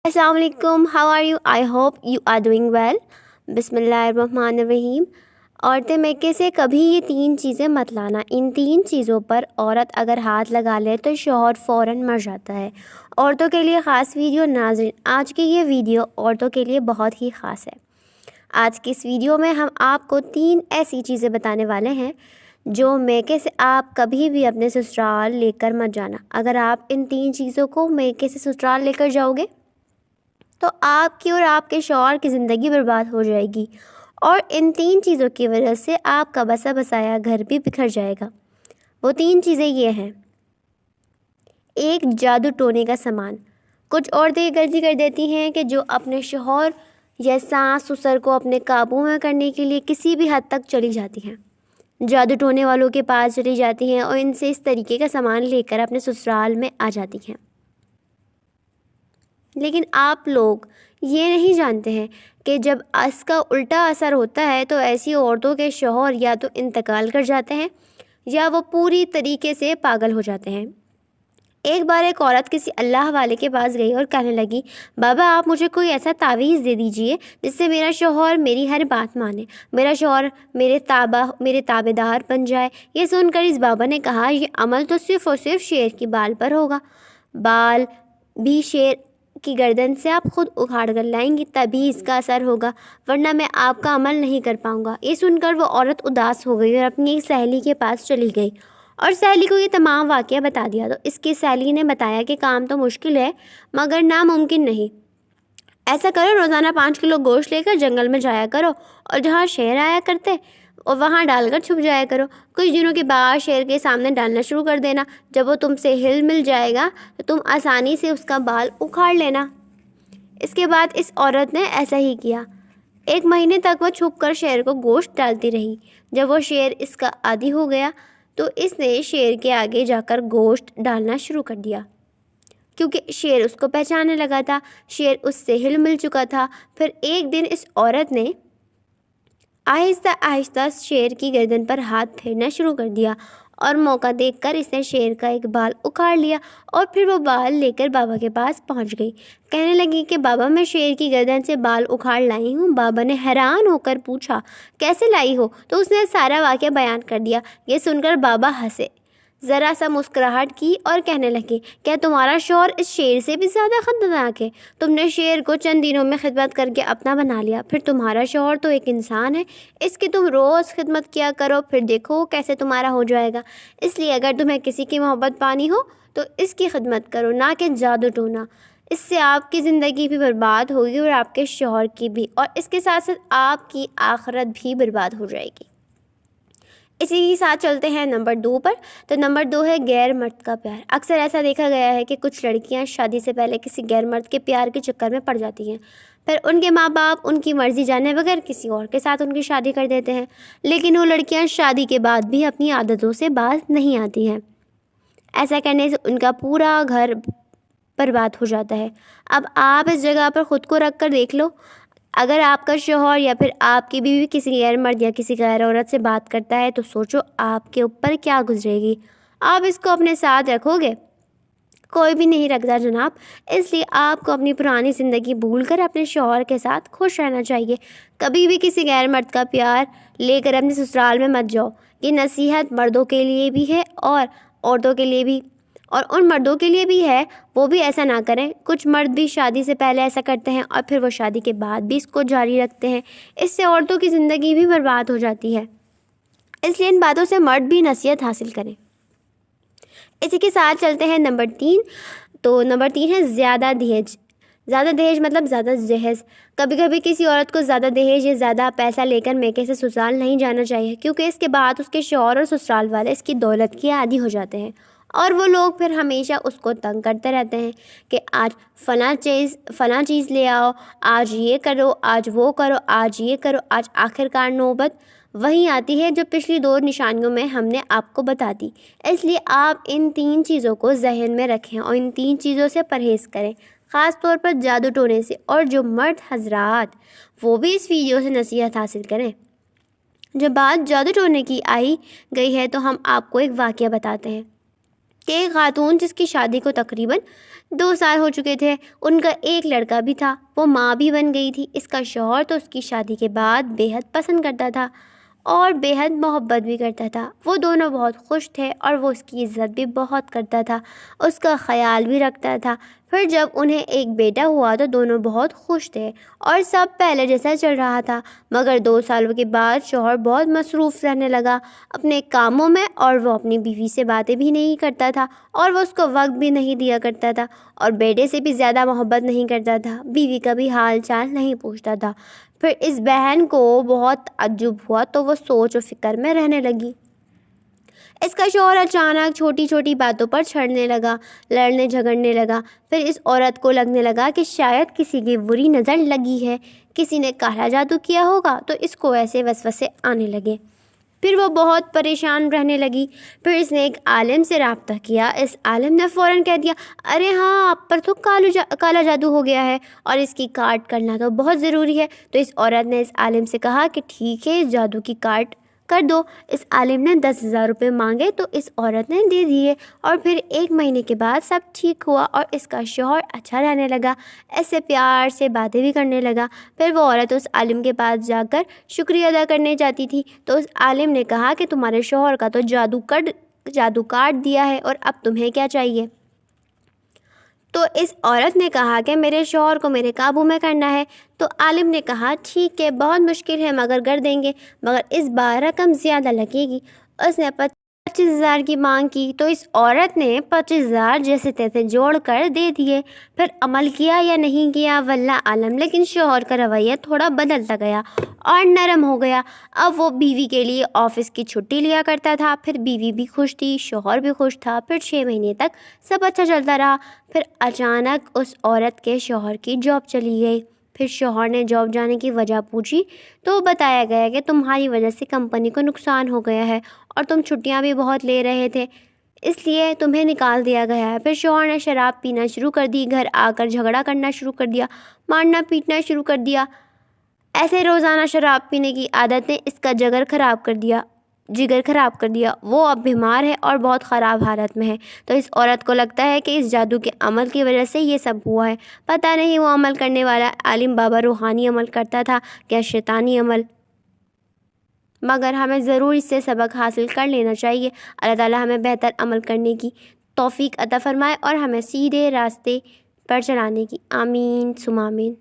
السلام علیکم. How are you? I hope you are doing well. بسم اللہ الرحمن الرحیم. عورتیں میکے سے کبھی یہ 3 چیزیں مت لانا. ان 3 چیزوں پر عورت اگر ہاتھ لگا لے تو شوہر فوراً مر جاتا ہے. عورتوں کے لیے خاص ویڈیو. ناظرین، آج کی یہ ویڈیو عورتوں کے لیے بہت ہی خاص ہے. آج کی اس ویڈیو میں ہم آپ کو 3 ایسی چیزیں بتانے والے ہیں جو میکے سے آپ کبھی بھی اپنے سسرال لے کر مت جانا. اگر آپ ان 3 چیزوں کو میکے سے سسرال لے کر جاؤ گے تو آپ کی اور آپ کے شوہر کی زندگی برباد ہو جائے گی، اور ان 3 چیزوں کی وجہ سے آپ کا بسا بسایا گھر بھی بکھر جائے گا. وہ 3 چیزیں یہ ہیں. 1. جادو ٹونے کا سامان. کچھ عورتیں یہ غلطی کر دیتی ہیں کہ جو اپنے شوہر یا ساس سسر کو اپنے قابو میں کرنے کے لیے کسی بھی حد تک چلی جاتی ہیں، جادو ٹونے والوں کے پاس چلی جاتی ہیں اور ان سے اس طریقے کا سامان لے کر اپنے سسرال میں آ جاتی ہیں. لیکن آپ لوگ یہ نہیں جانتے ہیں کہ جب اس کا الٹا اثر ہوتا ہے تو ایسی عورتوں کے شوہر یا تو انتقال کر جاتے ہیں یا وہ پوری طریقے سے پاگل ہو جاتے ہیں. ایک بار ایک عورت کسی اللہ والے کے پاس گئی اور کہنے لگی، بابا آپ مجھے کوئی ایسا تعویذ دے دیجئے جس سے میرا شوہر میری ہر بات مانے، میرا شوہر میرے تابع دار بن جائے. یہ سن کر اس بابا نے کہا، یہ عمل تو صرف اور صرف شیر کی بال پر ہوگا. بال بھی شیر کی گردن سے آپ خود اکھاڑ کر لائیں گی تبھی اس کا اثر ہوگا، ورنہ میں آپ کا عمل نہیں کر پاؤں گا. یہ سن کر وہ عورت اداس ہو گئی اور اپنی ایک سہیلی کے پاس چلی گئی اور سہیلی کو یہ تمام واقعہ بتا دیا. تو اس کی سہیلی نے بتایا کہ کام تو مشکل ہے مگر ناممکن نہیں. ایسا کرو، روزانہ 5 کلو گوشت لے کر جنگل میں جایا کرو اور جہاں شیر آیا کرتے اور وہاں ڈال کر چھپ جایا کرو. کچھ دنوں کے بعد شیر کے سامنے ڈالنا شروع کر دینا. جب وہ تم سے ہل مل جائے گا تو تم آسانی سے اس کا بال اکھاڑ لینا. اس کے بعد اس عورت نے ایسا ہی کیا. 1 مہینے تک وہ چھپ کر شیر کو گوشت ڈالتی رہی. جب وہ شیر اس کا عادی ہو گیا تو اس نے شیر کے آگے جا کر گوشت ڈالنا شروع کر دیا، کیونکہ شیر اس کو پہچاننے لگا تھا. شیر اس سے ہل مل چکا تھا. پھر ایک دن اس عورت نے آہستہ آہستہ شیر کی گردن پر ہاتھ پھیرنا شروع کر دیا اور موقع دیکھ کر اس نے شیر کا ایک بال اکھاڑ لیا اور پھر وہ بال لے کر بابا کے پاس پہنچ گئی. کہنے لگی کہ بابا میں شیر کی گردن سے بال اکھاڑ لائی ہوں. بابا نے حیران ہو کر پوچھا، کیسے لائی ہو؟ تو اس نے سارا واقعہ بیان کر دیا. یہ سن کر بابا ہنسے، ذرا سا مسکراہٹ کی اور کہنے لگے، کیا تمہارا شوہر اس شیر سے بھی زیادہ خطرناک ہے؟ تم نے شیر کو چند دنوں میں خدمت کر کے اپنا بنا لیا. پھر تمہارا شوہر تو ایک انسان ہے، اس کی تم روز خدمت کیا کرو، پھر دیکھو کیسے تمہارا ہو جائے گا. اس لیے اگر تمہیں کسی کی محبت پانی ہو تو اس کی خدمت کرو، نہ کہ جادو ٹونا. اس سے آپ کی زندگی بھی برباد ہوگی اور آپ کے شوہر کی بھی، اور اس کے ساتھ ساتھ آپ کی آخرت بھی برباد ہو جائے گی. اسی کے ساتھ چلتے ہیں نمبر 2 پر. تو نمبر 2 ہے غیر مرد کا پیار. اکثر ایسا دیکھا گیا ہے کہ کچھ لڑکیاں شادی سے پہلے کسی غیر مرد کے پیار کے چکر میں پڑ جاتی ہیں. پھر ان کے ماں باپ ان کی مرضی جانے بغیر کسی اور کے ساتھ ان کی شادی کر دیتے ہیں. لیکن وہ لڑکیاں شادی کے بعد بھی اپنی عادتوں سے باز نہیں آتی ہیں. ایسا کرنے سے ان کا پورا گھر برباد ہو جاتا ہے. اب آپ اس جگہ پر خود کو رکھ کر دیکھ لو. اگر آپ کا شوہر یا پھر آپ کی بیوی کسی غیر مرد یا کسی غیر عورت سے بات کرتا ہے تو سوچو آپ کے اوپر کیا گزرے گی. آپ اس کو اپنے ساتھ رکھو گے؟ کوئی بھی نہیں رکھتا جناب. اس لیے آپ کو اپنی پرانی زندگی بھول کر اپنے شوہر کے ساتھ خوش رہنا چاہیے. کبھی بھی کسی غیر مرد کا پیار لے کر اپنے سسرال میں مت جاؤ. یہ نصیحت مردوں کے لیے بھی ہے اور عورتوں کے لیے بھی، اور ان مردوں کے لیے بھی ہے وہ بھی ایسا نہ کریں. کچھ مرد بھی شادی سے پہلے ایسا کرتے ہیں اور پھر وہ شادی کے بعد بھی اس کو جاری رکھتے ہیں. اس سے عورتوں کی زندگی بھی برباد ہو جاتی ہے. اس لیے ان باتوں سے مرد بھی نصیحت حاصل کریں. اسی کے ساتھ چلتے ہیں نمبر 3. تو نمبر 3 ہے زیادہ دہیج. زیادہ دہیج مطلب زیادہ جہیز. کبھی کبھی کسی عورت کو زیادہ دہیج یا زیادہ پیسہ لے کر میکے سے سسرال نہیں جانا چاہیے، کیونکہ اس کے بعد اس کے شوہر اور سسرال والے اس کی دولت کے عادی ہو جاتے ہیں اور وہ لوگ پھر ہمیشہ اس کو تنگ کرتے رہتے ہیں کہ آج فلاں چیز لے آؤ، آج یہ کرو، آج وہ کرو، آج یہ کرو. آج آخرکار نوبت وہی آتی ہے جو پچھلی 2 نشانیوں میں ہم نے آپ کو بتا دی. اس لیے آپ ان 3 چیزوں کو ذہن میں رکھیں اور ان 3 چیزوں سے پرہیز کریں، خاص طور پر جادو ٹونے سے. اور جو مرد حضرات وہ بھی اس ویڈیو سے نصیحت حاصل کریں. جب بات جادو ٹونے کی آئی گئی ہے تو ہم آپ کو ایک واقعہ بتاتے ہیں. کہ ایک خاتون جس کی شادی کو تقریباً 2 سال ہو چکے تھے، ان کا ایک لڑکا بھی تھا، وہ ماں بھی بن گئی تھی۔ اس کا شوہر تو اس کی شادی کے بعد بے حد پسند کرتا تھا اور بے حد محبت بھی کرتا تھا۔ وہ دونوں بہت خوش تھے اور وہ اس کی عزت بھی بہت کرتا تھا، اس کا خیال بھی رکھتا تھا۔ پھر جب انہیں ایک بیٹا ہوا تو دونوں بہت خوش تھے اور سب پہلے جیسا چل رہا تھا، مگر 2 سالوں کے بعد شوہر بہت مصروف رہنے لگا اپنے کاموں میں، اور وہ اپنی بیوی سے باتیں بھی نہیں کرتا تھا اور وہ اس کو وقت بھی نہیں دیا کرتا تھا اور بیٹے سے بھی زیادہ محبت نہیں کرتا تھا، بیوی کا بھی حال چال نہیں پوچھتا تھا۔ پھر اس بہن کو بہت تعجب ہوا تو وہ سوچ و فکر میں رہنے لگی۔ اس کا شوہر اچانک چھوٹی چھوٹی باتوں پر چھڑنے لگا، لڑنے جھگڑنے لگا۔ پھر اس عورت کو لگنے لگا کہ شاید کسی کی بری نظر لگی ہے، کسی نے کالا جادو کیا ہوگا، تو اس کو ایسے وسوسے آنے لگے۔ پھر وہ بہت پریشان رہنے لگی۔ پھر اس نے ایک عالم سے رابطہ کیا۔ اس عالم نے فوراً کہہ دیا، ارے ہاں، آپ پر تو کالا جادو ہو گیا ہے اور اس کی کاٹ کرنا تو بہت ضروری ہے۔ تو اس عورت نے اس عالم سے کہا کہ ٹھیک ہے، اس جادو کی کاٹ کر دو۔ اس عالم نے 10,000 روپے مانگے تو اس عورت نے دے دیے، اور پھر 1 مہینے کے بعد سب ٹھیک ہوا اور اس کا شوہر اچھا رہنے لگا، ایسے پیار سے باتیں بھی کرنے لگا۔ پھر وہ عورت اس عالم کے پاس جا کر شکریہ ادا کرنے جاتی تھی تو اس عالم نے کہا کہ تمہارے شوہر کا تو جادو کاٹ دیا ہے، اور اب تمہیں کیا چاہیے؟ تو اس عورت نے کہا کہ میرے شوہر کو میرے قابو میں کرنا ہے۔ تو عالم نے کہا ٹھیک ہے، بہت مشکل ہے مگر کر دیں گے، مگر اس بار رقم زیادہ لگے گی۔ اس نے 25,000 کی مانگ کی تو اس عورت نے 25,000 جیسے تیسے جوڑ کر دے دیے۔ پھر عمل کیا یا نہیں کیا واللہ عالم، لیکن شوہر کا رویہ تھوڑا بدلتا گیا اور نرم ہو گیا۔ اب وہ بیوی کے لیے آفس کی چھٹی لیا کرتا تھا۔ پھر بیوی بھی خوش تھی، شوہر بھی خوش تھا۔ پھر 6 مہینے تک سب اچھا چلتا رہا۔ پھر اچانک اس عورت کے شوہر کی جاب چلی گئی۔ پھر شوہر نے جاب جانے کی وجہ پوچھی تو بتایا گیا کہ تمہاری وجہ سے کمپنی کو نقصان ہو گیا ہے اور تم چھٹیاں بھی بہت لے رہے تھے، اس لیے تمہیں نکال دیا گیا ہے۔ پھر شوہر نے شراب پینا شروع کر دی، گھر آ کر جھگڑا کرنا شروع کر دیا، مارنا پیٹنا شروع کر دیا۔ ایسے روزانہ شراب پینے کی عادت نے اس کا جگر خراب کر دیا۔ وہ اب بیمار ہے اور بہت خراب حالت میں ہے۔ تو اس عورت کو لگتا ہے کہ اس جادو کے عمل کی وجہ سے یہ سب ہوا ہے۔ پتہ نہیں وہ عمل کرنے والا عالم بابا روحانی عمل کرتا تھا یا شیطانی عمل، مگر ہمیں ضرور اس سے سبق حاصل کر لینا چاہیے۔ اللہ تعالیٰ ہمیں بہتر عمل کرنے کی توفیق عطا فرمائے اور ہمیں سیدھے راستے پر چلانے کی۔ آمین ثم آمین۔